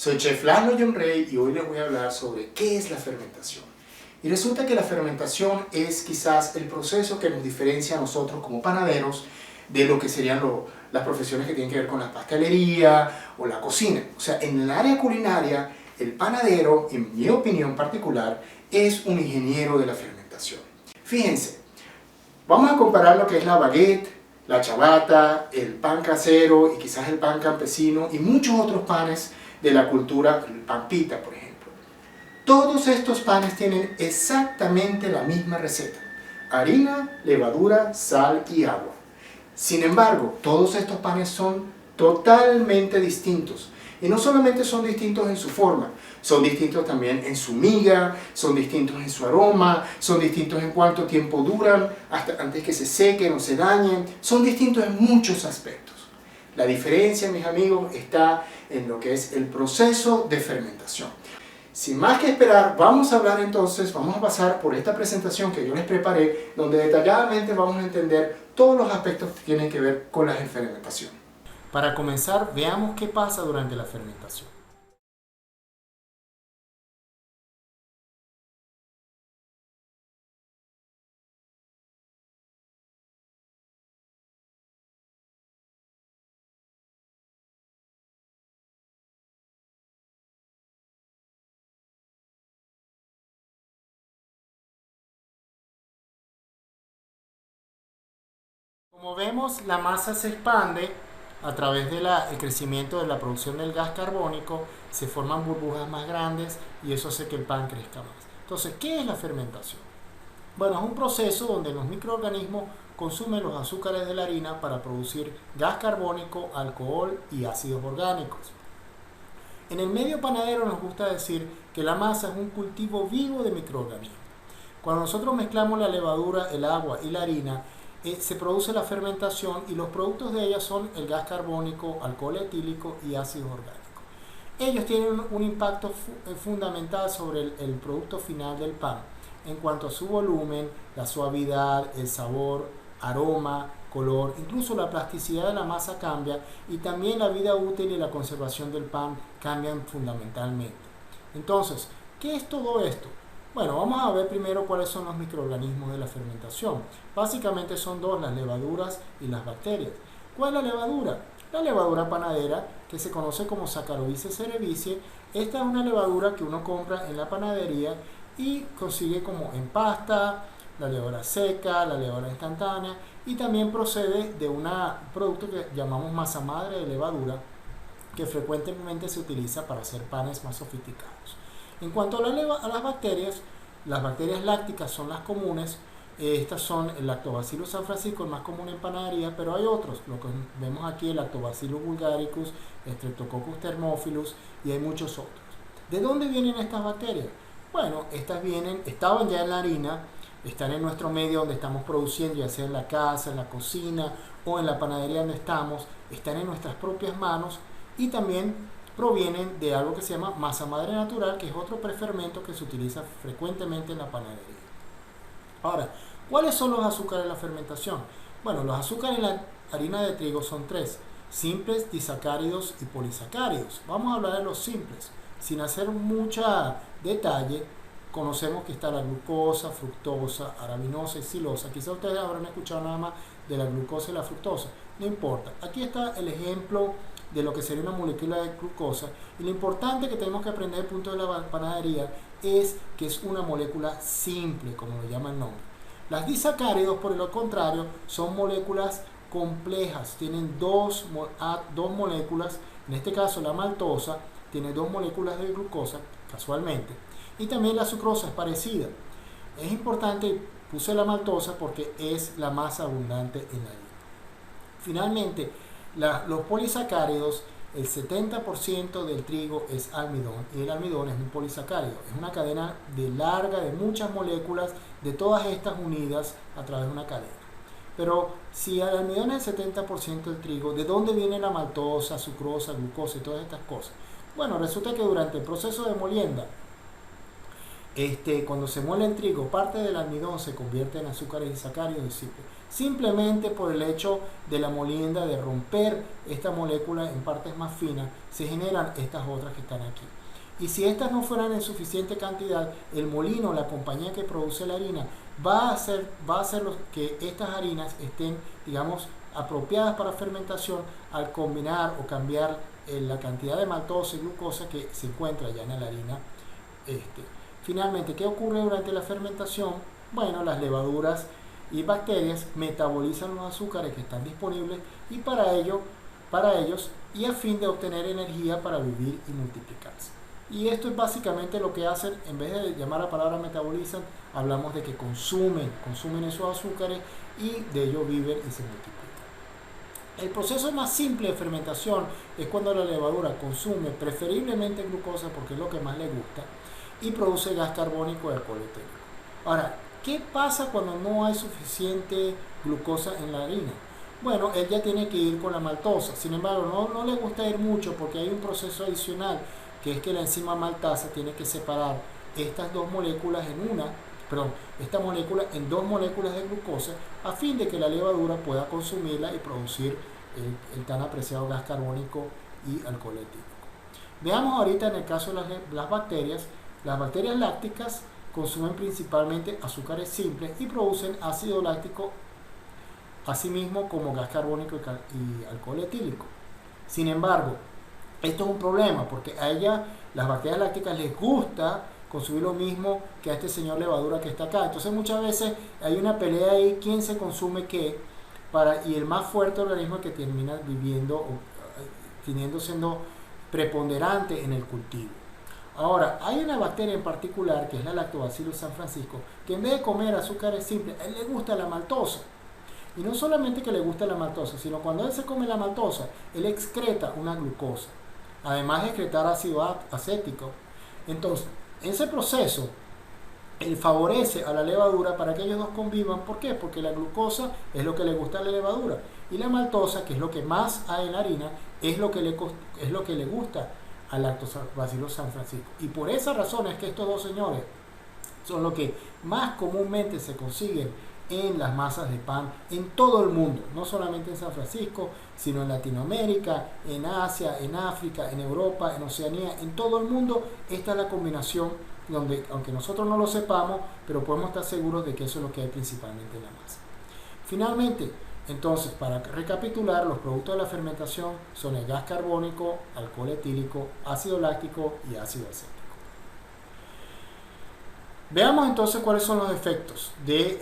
Soy Chef Laszlo John Ray y hoy les voy a hablar sobre qué es la fermentación. Y resulta que la fermentación es quizás el proceso que nos diferencia a nosotros como panaderos de lo que serían las profesiones que tienen que ver con la pastelería o la cocina. O sea, en el área culinaria, el panadero, en mi opinión particular, es un ingeniero de la fermentación. Fíjense, vamos a comparar lo que es la baguette, la ciabatta, el pan casero y quizás el pan campesino y muchos otros panes de la cultura, el pan pita, por ejemplo. Todos estos panes tienen exactamente la misma receta: harina, levadura, sal y agua. Sin embargo, todos estos panes son totalmente distintos. Y no solamente son distintos en su forma, son distintos también en su miga, son distintos en su aroma, son distintos en cuánto tiempo duran, hasta antes que se sequen o se dañen, son distintos en muchos aspectos. La diferencia, mis amigos, está en lo que es el proceso de fermentación. Sin más que esperar, vamos a pasar por esta presentación que yo les preparé, donde detalladamente vamos a entender todos los aspectos que tienen que ver con la fermentación. Para comenzar, veamos qué pasa durante la fermentación. Como vemos, la masa se expande a través del crecimiento de la producción del gas carbónico, se forman burbujas más grandes y eso hace que el pan crezca más. Entonces, ¿qué es la fermentación? Bueno, es un proceso donde los microorganismos consumen los azúcares de la harina para producir gas carbónico, alcohol y ácidos orgánicos. En el medio panadero nos gusta decir que la masa es un cultivo vivo de microorganismos. Cuando nosotros mezclamos la levadura, el agua y la harina, se produce la fermentación y los productos de ella son el gas carbónico, alcohol etílico y ácidos orgánicos. Ellos tienen un impacto fundamental sobre el producto final del pan en cuanto a su volumen, la suavidad, el sabor, aroma, color, incluso la plasticidad de la masa cambia y también la vida útil y la conservación del pan cambian fundamentalmente. Entonces, ¿qué es todo esto? Bueno, vamos a ver primero cuáles son los microorganismos de la fermentación. Básicamente son dos, las levaduras y las bacterias. ¿Cuál es la levadura? La levadura panadera, que se conoce como Saccharomyces cerevisiae. Esta es una levadura que uno compra en la panadería y consigue como en pasta, la levadura seca, la levadura instantánea, y también procede de un producto que llamamos masa madre de levadura, que frecuentemente se utiliza para hacer panes más sofisticados. En cuanto a las bacterias lácticas son las comunes. Estas son el Lactobacillus San Francisco, el más común en panadería, pero hay otros, lo que vemos aquí, el Lactobacillus bulgaricus, Streptococcus thermophilus y hay muchos otros. ¿De dónde vienen estas bacterias? Bueno, estaban ya en la harina, están en nuestro medio donde estamos produciendo, ya sea en la casa, en la cocina o en la panadería donde estamos, están en nuestras propias manos y también provienen de algo que se llama masa madre natural, que es otro prefermento que se utiliza frecuentemente en la panadería. Ahora, ¿cuáles son los azúcares de la fermentación? Bueno, los azúcares en la harina de trigo son tres: simples, disacáridos y polisacáridos. Vamos a hablar de los simples. Sin hacer mucho detalle, conocemos que está la glucosa, fructosa, arabinosa y silosa. Quizá ustedes habrán escuchado nada más de la glucosa y la fructosa. No importa. Aquí está el ejemplo de lo que sería una molécula de glucosa, y lo importante que tenemos que aprender desde el punto de la panadería es que es una molécula simple, como lo llama el nombre. Las disacáridos, por el contrario, son moléculas complejas, tienen dos moléculas. En este caso la maltosa tiene dos moléculas de glucosa, casualmente, y también la sucrosa es parecida. Es importante, puse la maltosa porque es la más abundante en la harina. Finalmente, los polisacáridos, el 70% del trigo es almidón, y el almidón es un polisacárido. Es una cadena larga de muchas moléculas, de todas estas unidas a través de una cadena. Pero si el almidón es el 70% del trigo, ¿de dónde viene la maltosa, sucrosa, glucosa y todas estas cosas? Bueno, resulta que durante el proceso de molienda, cuando se muele el trigo, parte del almidón se convierte en azúcares y sacáridos simples. Simplemente por el hecho de la molienda, de romper esta molécula en partes más finas, se generan estas otras que están aquí. Y si estas no fueran en suficiente cantidad, el molino, la compañía que produce la harina, va a hacer que estas harinas estén, digamos, apropiadas para fermentación al combinar o cambiar la cantidad de maltosa y glucosa que se encuentra ya en la harina. Finalmente, ¿qué ocurre durante la fermentación? Bueno, las levaduras y bacterias metabolizan los azúcares que están disponibles y para ellos y a fin de obtener energía para vivir y multiplicarse. Y esto es básicamente lo que hacen. En vez de llamar la palabra metabolizan, hablamos de que consumen esos azúcares y de ellos viven y se multiplican. El proceso más simple de fermentación es cuando la levadura consume preferiblemente glucosa porque es lo que más le gusta y produce gas carbónico y alcohol etílico. Ahora, ¿qué pasa cuando no hay suficiente glucosa en la harina? Bueno, él ya tiene que ir con la maltosa. Sin embargo, no le gusta ir mucho porque hay un proceso adicional, que es que la enzima maltasa tiene que separar estas dos moléculas esta molécula en dos moléculas de glucosa a fin de que la levadura pueda consumirla y producir el tan apreciado gas carbónico y alcohol etílico. Veamos ahorita en el caso de las bacterias. Las bacterias lácticas consumen principalmente azúcares simples y producen ácido láctico asimismo como gas carbónico y alcohol etílico. Sin embargo, esto es un problema porque a las bacterias lácticas les gusta consumir lo mismo que a este señor levadura que está acá. Entonces muchas veces hay una pelea ahí, quién se consume qué, y el más fuerte organismo que termina viviendo o siendo preponderante en el cultivo. Ahora, hay una bacteria en particular que es la Lactobacillus San Francisco, que en vez de comer azúcares simples, a él le gusta la maltosa. Y no solamente que le gusta la maltosa, sino cuando él se come la maltosa, él excreta una glucosa, además de excretar ácido acético. Entonces, en ese proceso, él favorece a la levadura para que ellos dos convivan. ¿Por qué? Porque la glucosa es lo que le gusta a la levadura y la maltosa, que es lo que más hay en la harina, es lo que le gusta al Lactobacillus San Francisco. Y por esa razón es que estos dos señores son los que más comúnmente se consiguen en las masas de pan en todo el mundo, no solamente en San Francisco, sino en Latinoamérica, en Asia, en África, en Europa, en Oceanía, en todo el mundo. Esta es la combinación donde, aunque nosotros no lo sepamos, pero podemos estar seguros de que eso es lo que hay principalmente en la masa. Finalmente, entonces, para recapitular, los productos de la fermentación son el gas carbónico, alcohol etílico, ácido láctico y ácido acético. Veamos entonces cuáles son los efectos de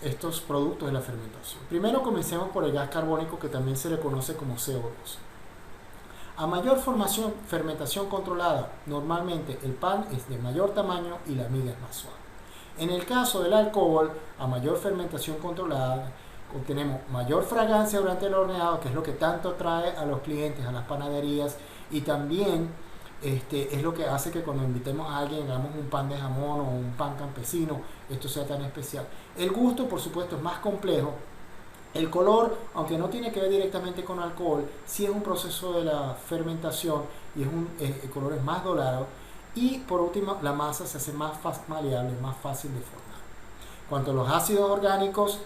estos productos de la fermentación. Primero comencemos por el gas carbónico, que también se le conoce como CO2. A mayor fermentación controlada, normalmente el pan es de mayor tamaño y la miga es más suave. En el caso del alcohol, a mayor fermentación controlada, obtenemos mayor fragancia durante el horneado, que es lo que tanto atrae a los clientes, a las panaderías, y también es lo que hace que cuando invitemos a alguien, hagamos un pan de jamón o un pan campesino, esto sea tan especial. El gusto, por supuesto, es más complejo. El color, aunque no tiene que ver directamente con alcohol, sí es un proceso de la fermentación y el color es más dorado. Y por último, la masa se hace más maleable, más fácil de formar. Cuanto a los ácidos orgánicos,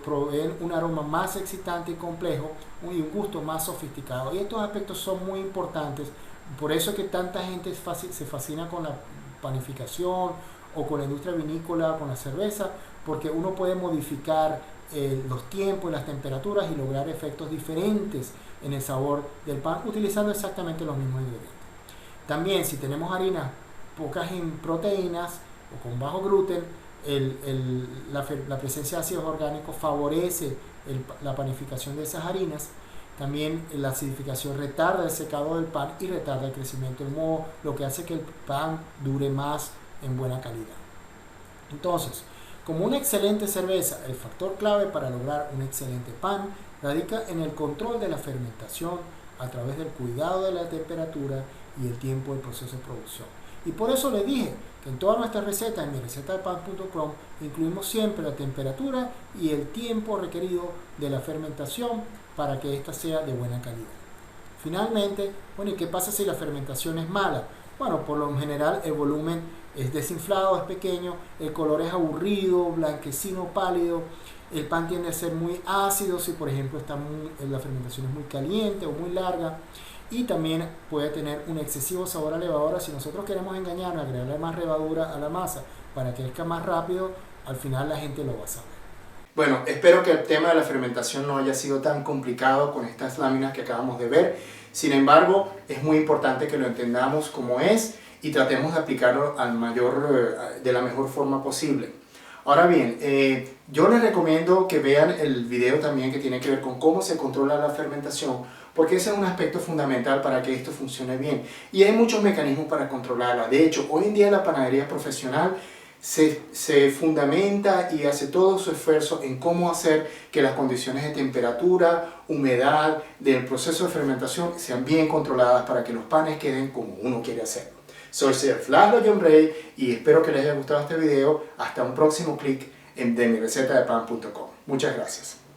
proveen un aroma más excitante y complejo y un gusto más sofisticado. Y estos aspectos son muy importantes. Por eso es que tanta gente se fascina con la panificación o con la industria vinícola, con la cerveza, porque uno puede modificar los tiempos y las temperaturas y lograr efectos diferentes en el sabor del pan utilizando exactamente los mismos ingredientes. También, si tenemos harinas pocas en proteínas o con bajo gluten, la presencia de ácidos orgánicos favorece la panificación de esas harinas. También la acidificación retarda el secado del pan y retarda el crecimiento del moho, lo que hace que el pan dure más en buena calidad. Entonces, como una excelente cerveza, el factor clave para lograr un excelente pan radica en el control de la fermentación a través del cuidado de la temperatura y el tiempo del proceso de producción. Y por eso les dije que en todas nuestras recetas, en mi recetadepan.com, incluimos siempre la temperatura y el tiempo requerido de la fermentación para que ésta sea de buena calidad. Finalmente, bueno, ¿y qué pasa si la fermentación es mala? Bueno, por lo general el volumen es desinflado, es pequeño, el color es aburrido, blanquecino, pálido. El pan tiende a ser muy ácido si por ejemplo la fermentación es muy caliente o muy larga, y también puede tener un excesivo sabor a levadura. Si nosotros queremos engañarnos, agregarle más levadura a la masa para que crezca más rápido, al final la gente lo va a saber. Bueno, espero que el tema de la fermentación no haya sido tan complicado con estas láminas que acabamos de ver. Sin embargo, es muy importante que lo entendamos como es y tratemos de aplicarlo de la mejor forma posible. Ahora bien, yo les recomiendo que vean el video también que tiene que ver con cómo se controla la fermentación, porque ese es un aspecto fundamental para que esto funcione bien. Y hay muchos mecanismos para controlarla. De hecho, hoy en día la panadería profesional se fundamenta y hace todo su esfuerzo en cómo hacer que las condiciones de temperatura, humedad del proceso de fermentación sean bien controladas para que los panes queden como uno quiere hacerlo. Soy Chef Laszlo John Bray y espero que les haya gustado este video. Hasta un próximo clic en demirecetadepan.com. Muchas gracias.